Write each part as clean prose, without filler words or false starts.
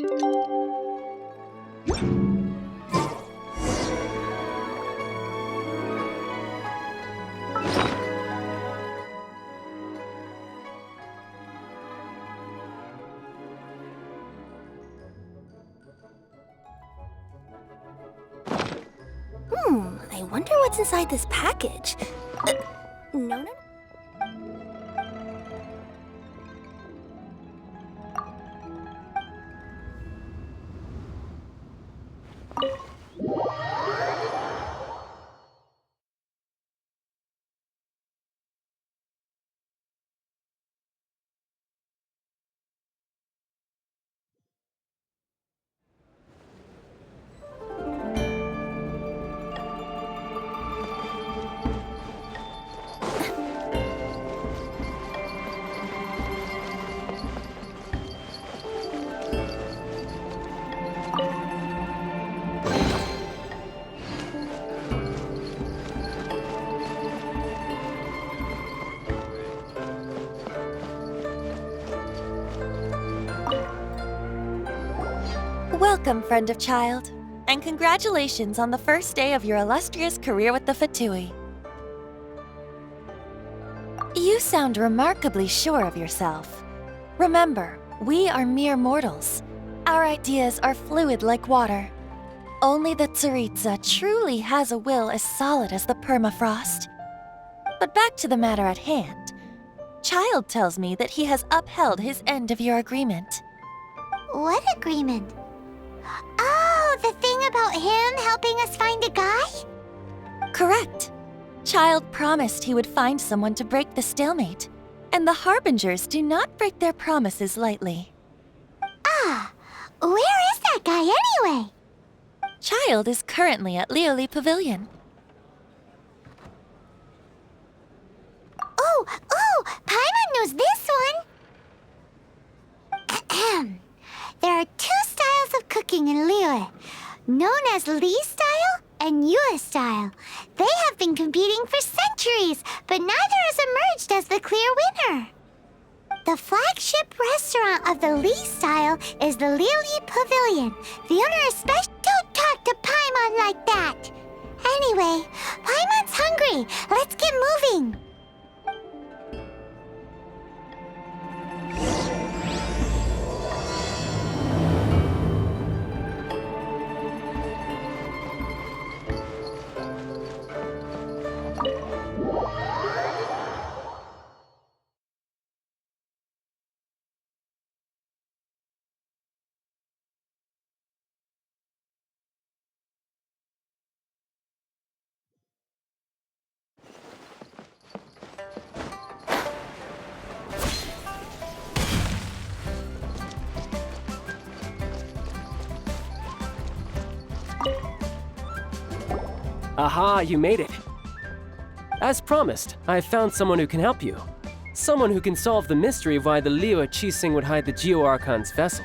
I wonder what's inside this package. No. Welcome, friend of child, and congratulations on the first day of your illustrious career with the Fatui. You sound remarkably sure of yourself. Remember, we are mere mortals. Our ideas are fluid like water. Only the Tsaritsa truly has a will as solid as the permafrost. But back to the matter at hand. Child tells me that he has upheld his end of your agreement. What agreement? Oh, the thing about him helping us find a guy? Correct. Child promised he would find someone to break the stalemate, and the Harbingers do not break their promises lightly. Ah, where is that guy anyway? Child is currently at Lioli Pavilion. Oh, Paimon knows this one! Ahem. There are two styles of cooking in Liyue, known as Li style and Yue style. They have been competing for centuries, but neither has emerged as the clear winner. The flagship restaurant of the Li style is the Lioli Pavilion. The owner especially don't talk to Paimon like that. Anyway, Paimon's hungry. Let's get moving. Aha, you made it. As promised, I've found someone who can help you. Someone who can solve the mystery of why the Liyue Qixing would hide the Geo-Archon's vessel.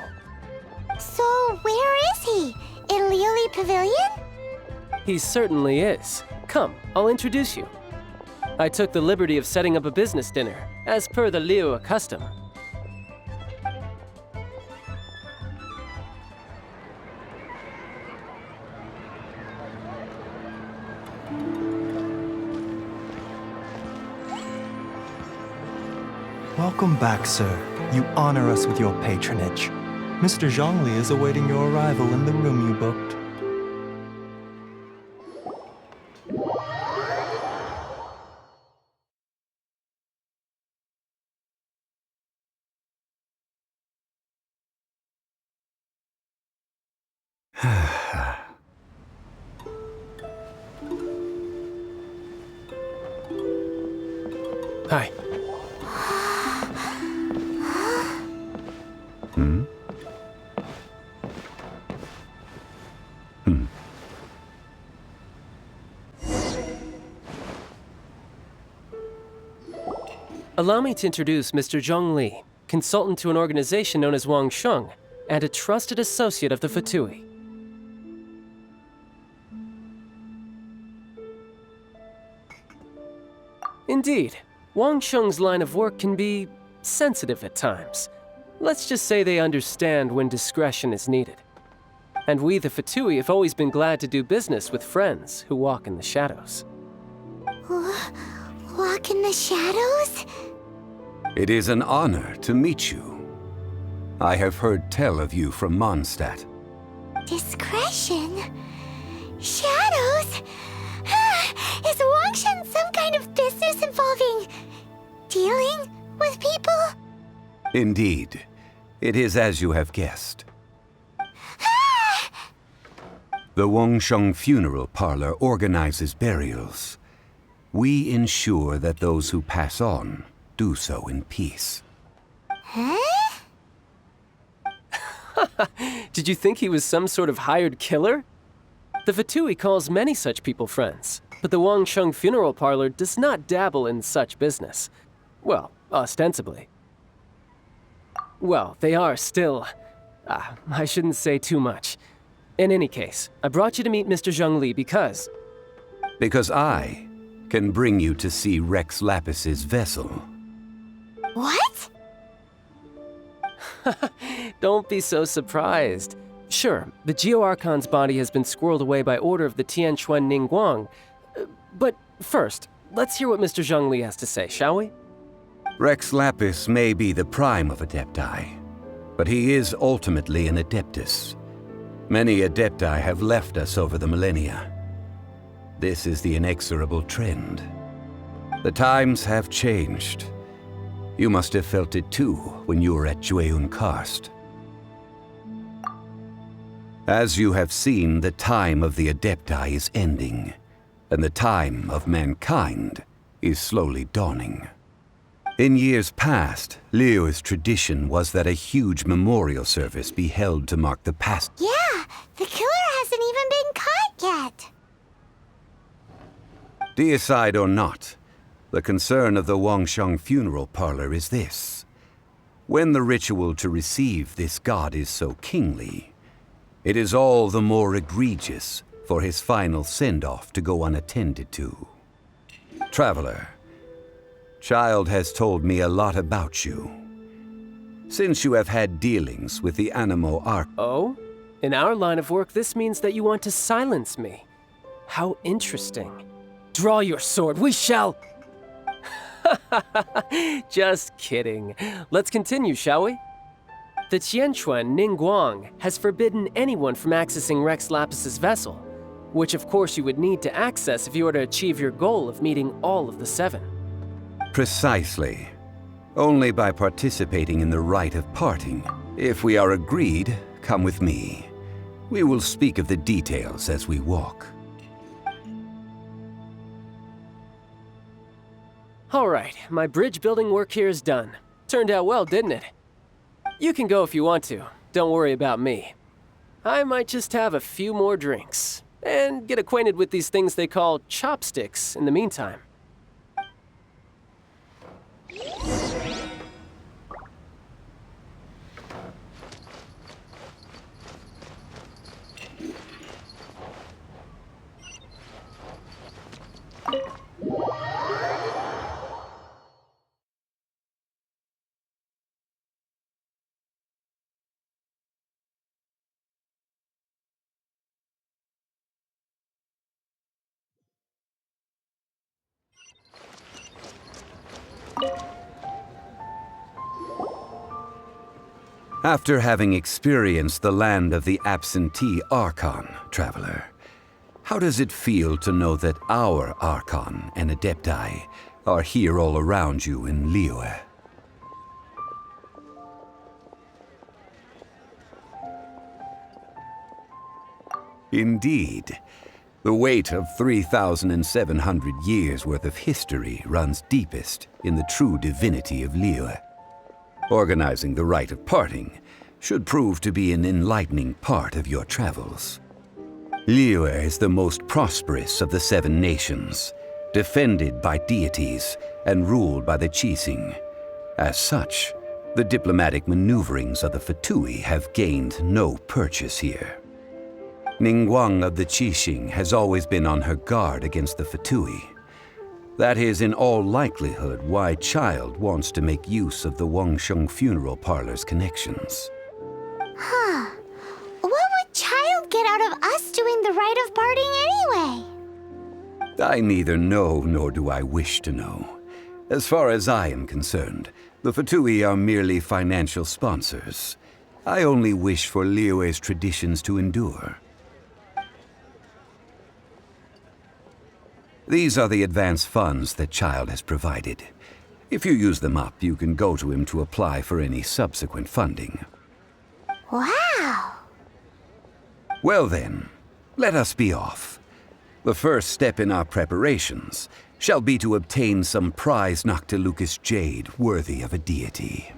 So, where is he? In Lioli Pavilion? He certainly is. Come, I'll introduce you. I took the liberty of setting up a business dinner, as per the Liyue custom. Welcome back, sir. You honor us with your patronage. Mr. Zhongli is awaiting your arrival in the room you booked. Hi. Allow me to introduce Mr. Zhong Li, consultant to an organization known as Wang Sheng, and a trusted associate of the Fatui. Indeed, Wang Sheng's line of work can be sensitive at times. Let's just say they understand when discretion is needed. And we, the Fatui, have always been glad to do business with friends who walk in the shadows. Walk in the shadows? It is an honor to meet you. I have heard tell of you from Mondstadt. Discretion? Shadows? Is Wangshan some kind of business involving dealing with people? Indeed. It is as you have guessed. The Wangsheng Funeral Parlor organizes burials. We ensure that those who pass on do so in peace. Huh? Did you think he was some sort of hired killer? The Fatui calls many such people friends, but the Wangsheng Funeral Parlor does not dabble in such business. Well, ostensibly. Well, they are still... I shouldn't say too much. In any case, I brought you to meet Mr. Zhongli because... Because I can bring you to see Rex Lapis's vessel. What? Don't be so surprised. Sure, the Geo-Archon's body has been squirreled away by order of the Tianquan Ningguang. But first, let's hear what Mr. Zhongli has to say, shall we? Rex Lapis may be the prime of Adepti, but he is ultimately an Adeptus. Many Adepti have left us over the millennia. This is the inexorable trend. The times have changed. You must have felt it too when you were at Jueyun Karst. As you have seen, the time of the Adepti is ending, and the time of mankind is slowly dawning. In years past, Liyue's tradition was that a huge memorial service be held to mark the past. Yeah, the killer hasn't even been caught yet. Deicide or not, the concern of the Wangsheng Funeral Parlor is this. When the ritual to receive this god is so kingly, it is all the more egregious for his final send-off to go unattended to. Traveler, Child has told me a lot about you. Since you have had dealings with the Animo Arc... Oh? In our line of work, this means that you want to silence me. How interesting. Draw your sword, we shall... Just kidding. Let's continue, shall we? The Tianquan Ningguang has forbidden anyone from accessing Rex Lapis's vessel, which of course you would need to access if you were to achieve your goal of meeting all of the 7. Precisely. Only by participating in the rite of parting. If we are agreed, come with me. We will speak of the details as we walk. All right, my bridge building work here is done. Turned out well, didn't it? You can go if you want to. Don't worry about me. I might just have a few more drinks and get acquainted with these things they call chopsticks in the meantime. After having experienced the land of the absentee Archon, Traveler, how does it feel to know that our Archon and Adepti are here all around you in Liyue? Indeed. The weight of 3,700 years worth of history runs deepest in the true divinity of Liyue. Organizing the rite of parting should prove to be an enlightening part of your travels. Liyue is the most prosperous of the 7 nations, defended by deities and ruled by the Qixing. As such, the diplomatic maneuverings of the Fatui have gained no purchase here. Ningguang of the Qixing has always been on her guard against the Fatui. That is in all likelihood why Child wants to make use of the Wangsheng funeral parlor's connections. Huh. What would Child get out of us doing the rite of parting anyway? I neither know nor do I wish to know. As far as I am concerned, the Fatui are merely financial sponsors. I only wish for Liyue's traditions to endure. These are the advance funds that Child has provided. If you use them up, you can go to him to apply for any subsequent funding. Wow. Well then, let us be off. The first step in our preparations shall be to obtain some prize Noctilucous jade worthy of a deity.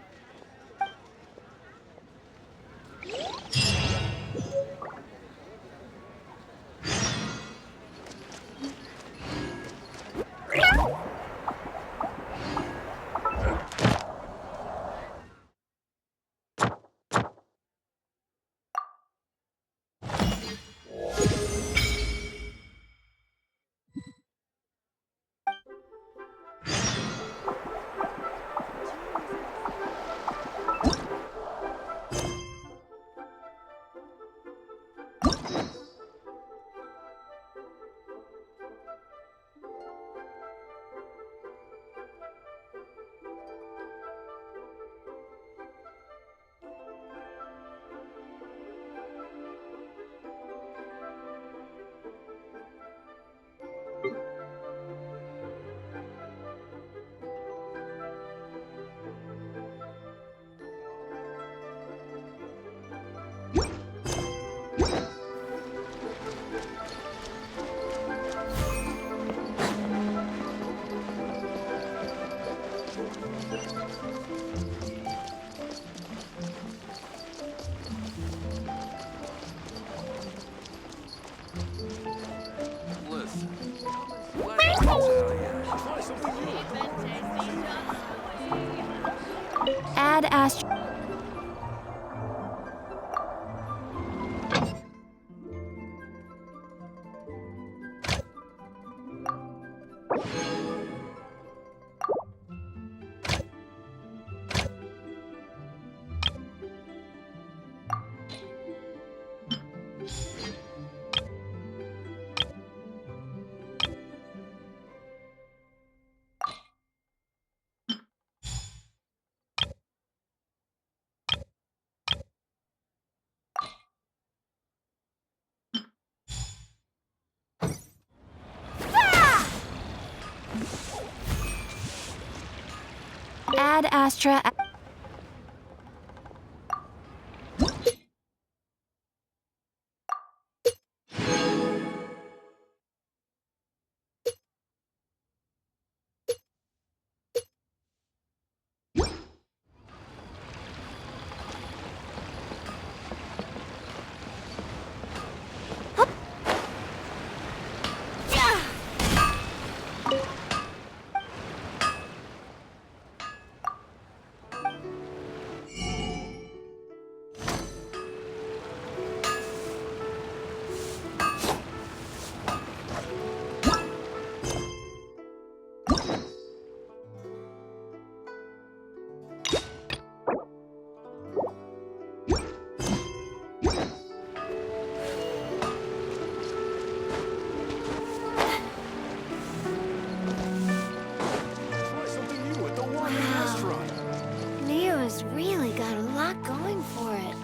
Add Astro. Add Astra. Leo's really got a lot going for it.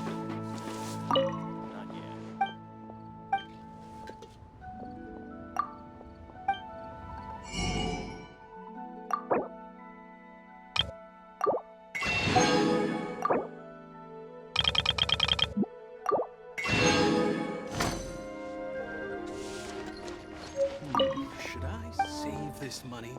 Should I save this money?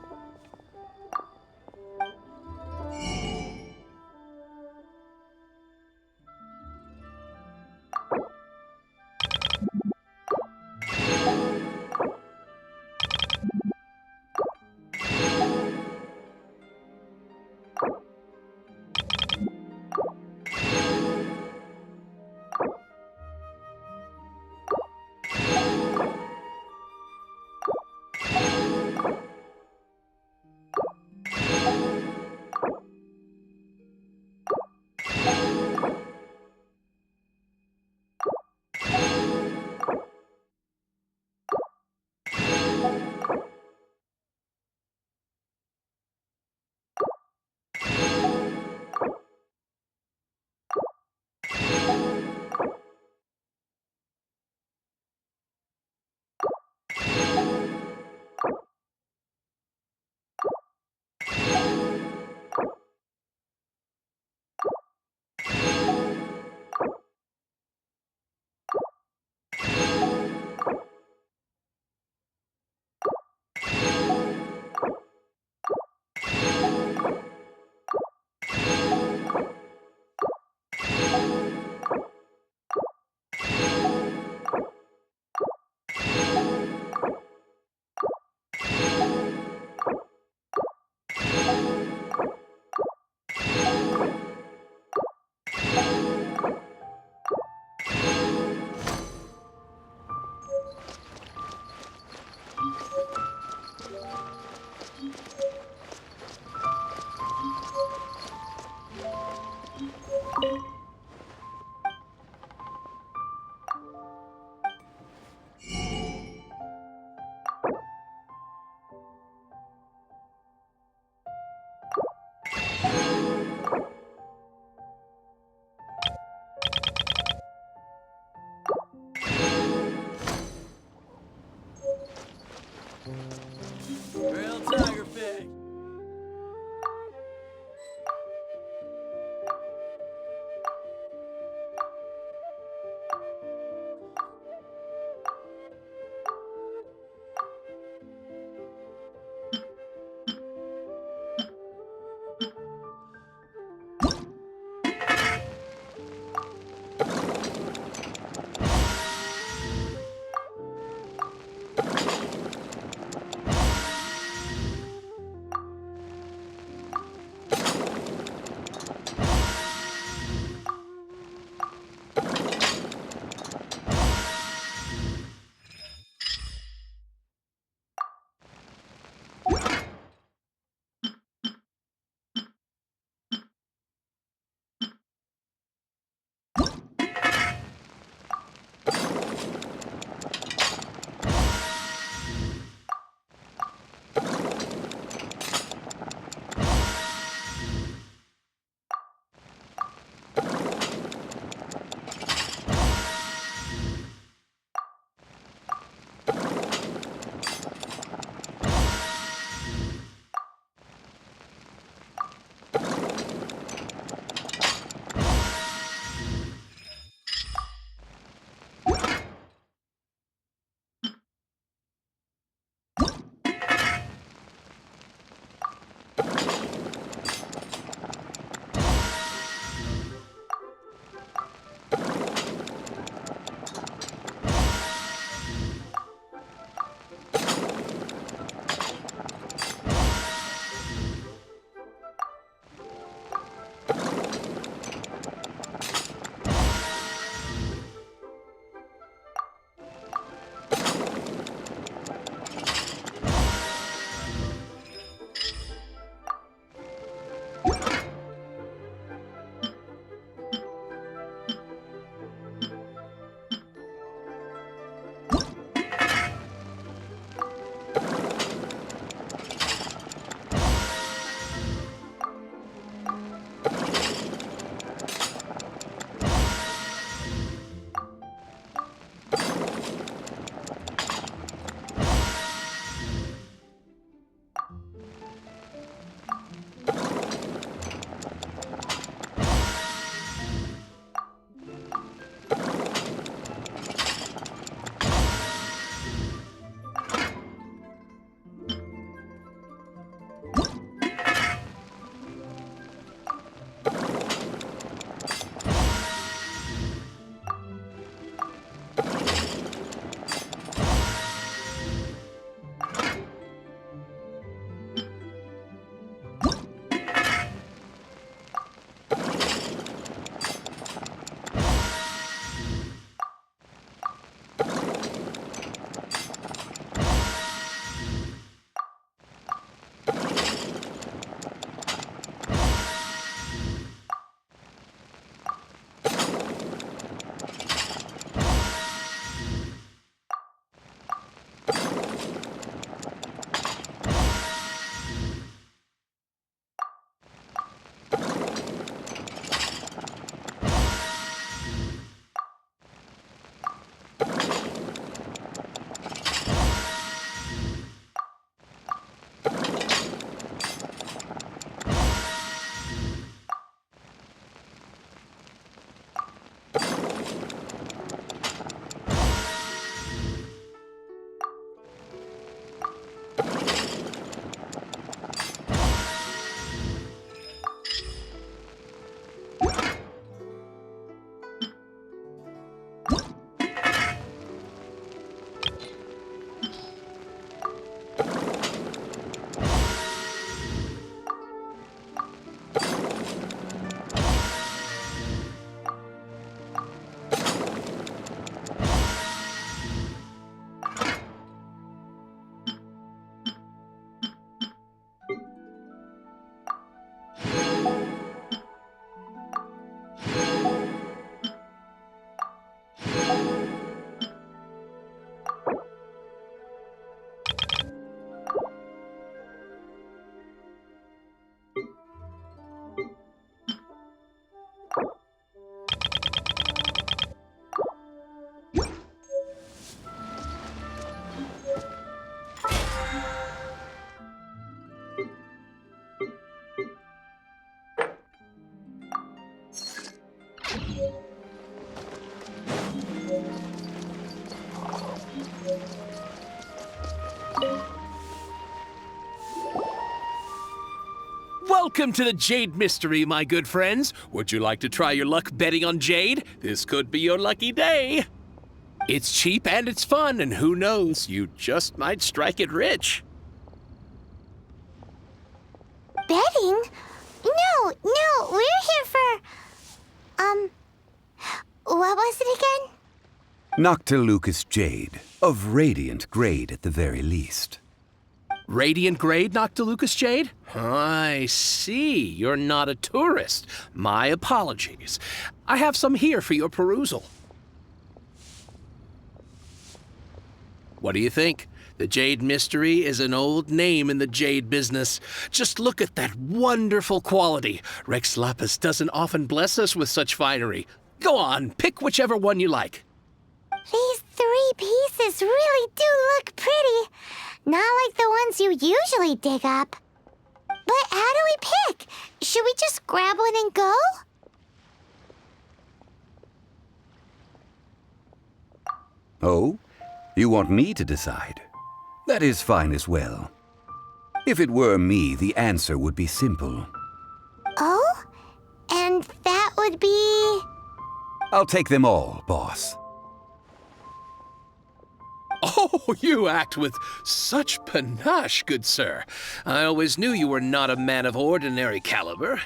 Welcome to the Jade Mystery, my good friends. Would you like to try your luck betting on Jade? This could be your lucky day. It's cheap and it's fun, and who knows, you just might strike it rich. Betting? No, we're here for... what was it again? Noctilucous Jade, of radiant grade at the very least. Radiant grade, Noctilucous Jade? I see. You're not a tourist. My apologies. I have some here for your perusal. What do you think? The Jade Mystery is an old name in the jade business. Just look at that wonderful quality. Rex Lapis doesn't often bless us with such finery. Go on, pick whichever one you like. These 3 pieces really do look pretty. Not like the ones you usually dig up. But how do we pick? Should we just grab one and go? Oh? You want me to decide? That is fine as well. If it were me, the answer would be simple. Oh? And that would be... I'll take them all, boss. Oh, you act with such panache, good sir. I always knew you were not a man of ordinary caliber.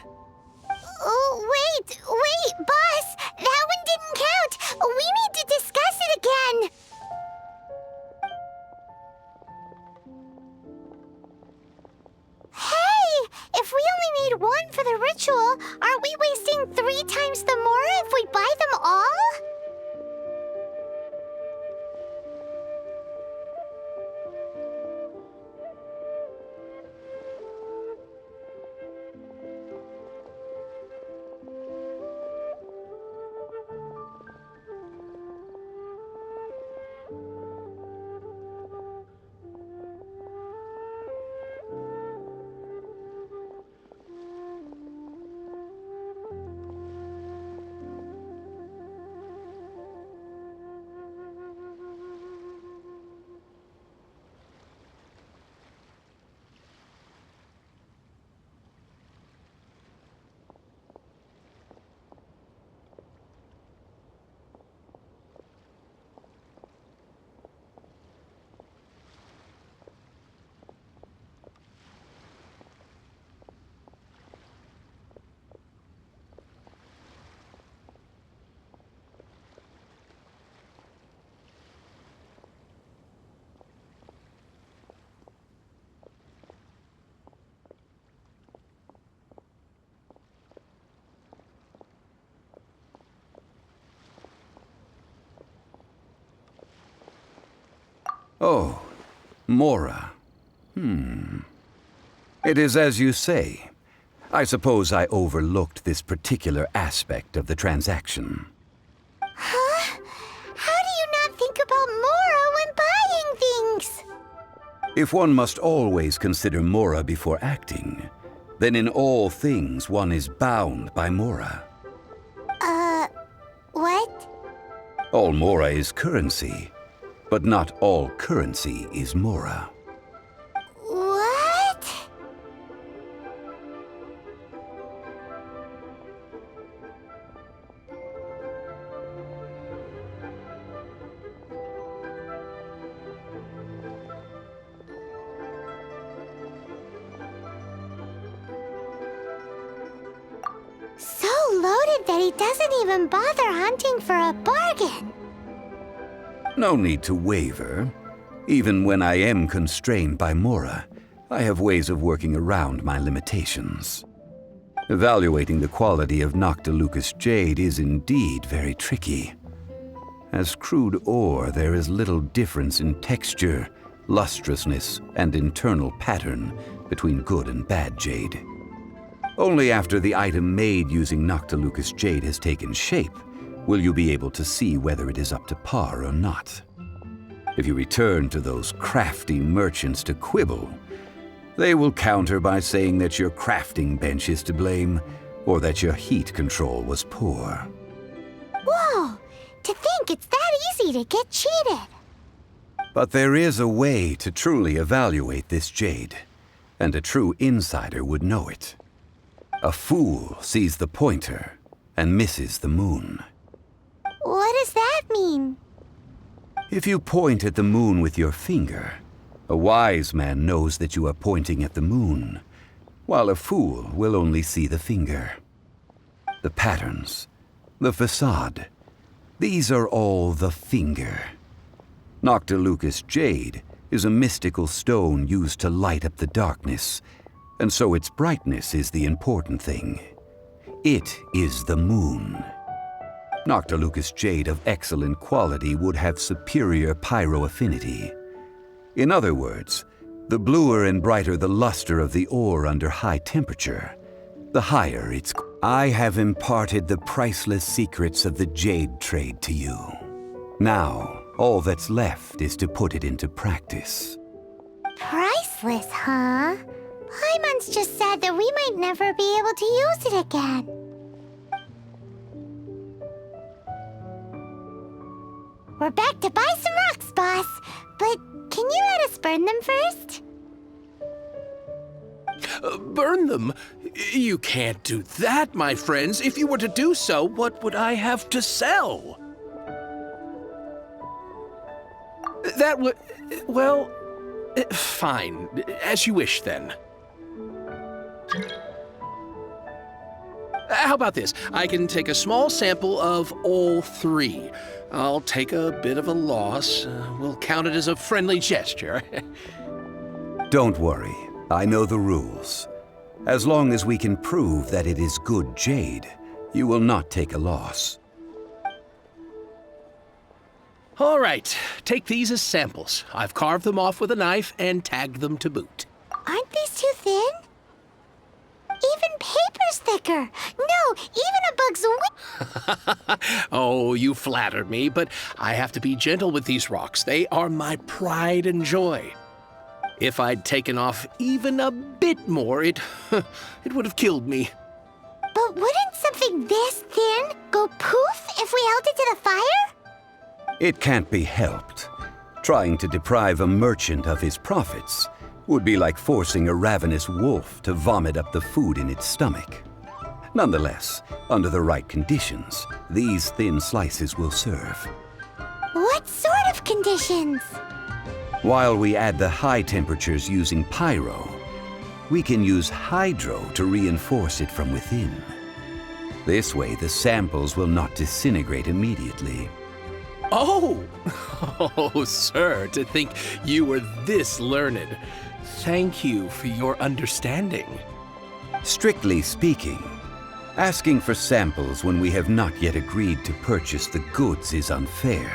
Oh, wait, boss! That one didn't count! We need to discuss it again! Hey! If we only need one for the ritual, aren't we wasting 3 times the Mora if we buy them all? Oh, Mora. It is as you say. I suppose I overlooked this particular aspect of the transaction. Huh? How do you not think about Mora when buying things? If one must always consider Mora before acting, then in all things one is bound by Mora. What? All Mora is currency, but not all currency is Mora. What? So loaded that he doesn't even bother hunting for a bargain. No need to waver. Even when I am constrained by Mora, I have ways of working around my limitations. Evaluating the quality of Noctilucous Jade is indeed very tricky. As crude ore, there is little difference in texture, lustrousness, and internal pattern between good and bad jade. Only after the item made using Noctilucous Jade has taken shape will you be able to see whether it is up to par or not. If you return to those crafty merchants to quibble, they will counter by saying that your crafting bench is to blame, or that your heat control was poor. Whoa! To think it's that easy to get cheated. But there is a way to truly evaluate this jade, and a true insider would know it. A fool sees the pointer and misses the moon. What does that mean? If you point at the moon with your finger, a wise man knows that you are pointing at the moon, while a fool will only see the finger. The patterns, the facade, these are all the finger. Noctilucous jade is a mystical stone used to light up the darkness, and so its brightness is the important thing. It is the moon. Noctilucous jade of excellent quality would have superior pyroaffinity. In other words, the bluer and brighter the luster of the ore under high temperature, the higher its... I have imparted the priceless secrets of the jade trade to you. Now, all that's left is to put it into practice. Priceless, huh? Paimon's just said that we might never be able to use it again. We're back to buy some rocks, boss. But can you let us burn them first? Burn them? You can't do that, my friends. If you were to do so, what would I have to sell? That would... well... fine. As you wish, then. How about this? I can take a small sample of all three. I'll take a bit of a loss. We'll count it as a friendly gesture. Don't worry. I know the rules. As long as we can prove that it is good jade, you will not take a loss. All right. Take these as samples. I've carved them off with a knife and tagged them to boot. Aren't these too thin? Even paper's thicker. No, even a bug's wing. Oh, you flatter me, but I have to be gentle with these rocks. They are my pride and joy. If I'd taken off even a bit more, it would have killed me. But wouldn't something this thin go poof if we held it to the fire? It can't be helped. Trying to deprive a merchant of his profits would be like forcing a ravenous wolf to vomit up the food in its stomach. Nonetheless, under the right conditions, these thin slices will serve. What sort of conditions? While we add the high temperatures using pyro, we can use hydro to reinforce it from within. This way, the samples will not disintegrate immediately. Oh! Oh, sir, to think you were this learned. Thank you for your understanding. Strictly speaking, asking for samples when we have not yet agreed to purchase the goods is unfair.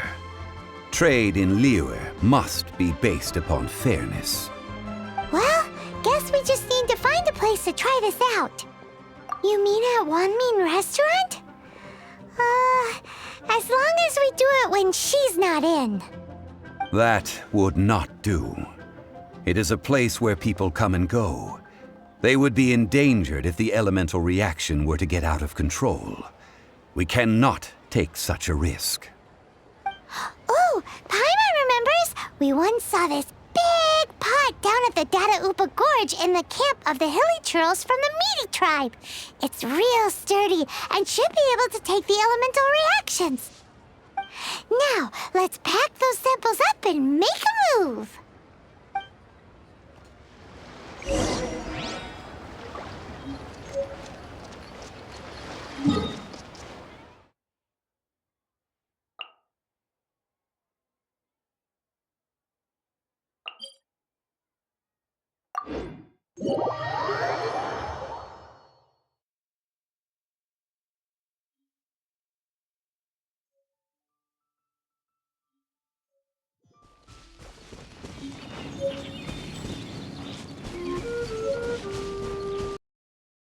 Trade in Liyue must be based upon fairness. Well, guess we just need to find a place to try this out. You mean at Wanmin Restaurant? As long as we do it when she's not in. That would not do. It is a place where people come and go. They would be endangered if the elemental reaction were to get out of control. We cannot take such a risk. Oh, Paimon remembers we once saw this big pot down at the Dada Upa Gorge in the camp of the hilly churls from the Meaty tribe. It's real sturdy and should be able to take the elemental reactions. Now, let's pack those samples up and make a move.